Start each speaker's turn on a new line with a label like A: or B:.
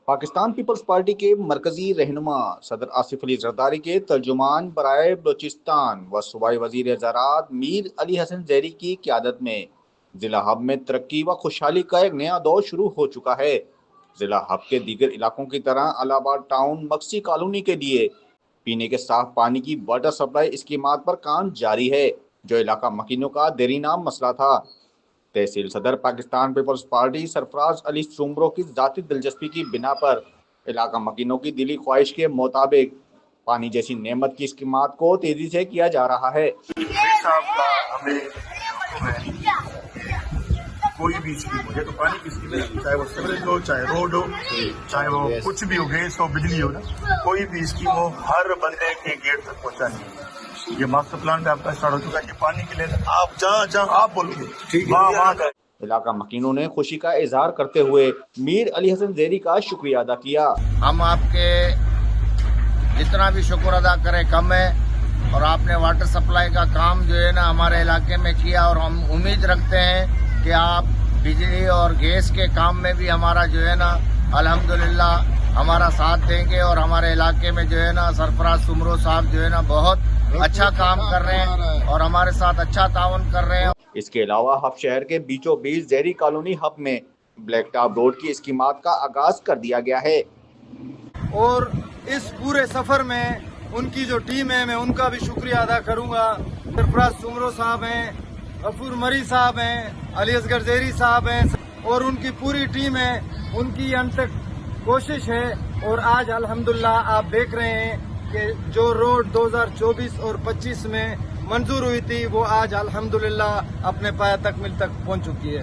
A: Pakistan Peoples party کے مرکزی رہنما صدر آصف علی زرداری کے ترجمان برائے بلوچستان و صوبائی وزیر زراعت میر علی حسن زیری کی قیادت میں ضلع ہب میں ترقی و خوشحالی کا ایک نیا دور شروع ہو چکا ہے۔ ضلع ہب کے دیگر علاقوں کی طرح الہ آباد ٹاؤن مکسی کالونی کے لیے پینے کے صاف پانی کی واٹر سپلائی اسکیمات پر کام جاری ہے، جو علاقہ مکینوں کا دیرینہ مسئلہ تھا۔ تحصیل صدر پاکستان پیپلز پارٹی سرفراز علی سومبرو کی ذاتی دلچسپی کی بنا پر علاقہ مکینوں کی دلی خواہش کے مطابق پانی جیسی نعمت کی اسکیمات کو تیزی سے کیا جا رہا ہے۔
B: کوئی بھی اسکیم ہو، تو پانی کی اسکیم ہے، چاہے وہ سیوریج ہو، چاہے روڈ ہو، چاہے وہ کچھ بھی ہو، گیس ہو، بجلی ہو نا، کوئی بھی اسکیم ہو ہر بندے کے گیٹ تک پہنچانی ہے۔ یہ ماسٹر پلان میں آپ کا اسٹارٹ ہو چکا ہے۔ یہ پانی کے لیے آپ جہاں آپ بولو گے وہاں کا
A: علاقہ مکینوں نے خوشی کا اظہار کرتے ہوئے میر علی حسن زیری کا شکریہ ادا کیا۔
C: ہم آپ کے جتنا بھی شکر ادا کریں کم ہے، اور آپ نے واٹر سپلائی کا کام جو ہے نا ہمارے علاقے میں کیا، اور ہم امید رکھتے ہیں کہ آپ بجلی اور گیس کے کام میں بھی ہمارا جو ہے نا الحمدللہ ہمارا ساتھ دیں گے، اور ہمارے علاقے میں جو ہے نا سرفراز سومبرو صاحب جو ہے نا بہت اچھا کام کر رہے ہیں اور ہمارے ساتھ اچھا تعاون کر رہے ہیں۔
A: اس کے علاوہ ہب شہر کے بیچوں بیچ زیری کالونی ہب میں بلیک ٹاپ روڈ کی اسکیمات کا آغاز کر دیا گیا ہے۔
D: اور اس پورے سفر میں ان کی جو ٹیم ہے میں ان کا بھی شکریہ ادا کروں گا۔ سرفراز سومبرو صاحب ہیں، غفور مری صاحب ہیں، علی اصغر زیری صاحب ہیں، اور ان کی پوری ٹیم ہے، ان کی انتھک کوشش ہے، اور آج الحمدللہ آپ دیکھ رہے ہیں کہ جو روڈ 2024 اور 25 میں منظور ہوئی تھی وہ آج الحمدللہ اپنے پایہ تکمیل تک پہنچ چکی ہے۔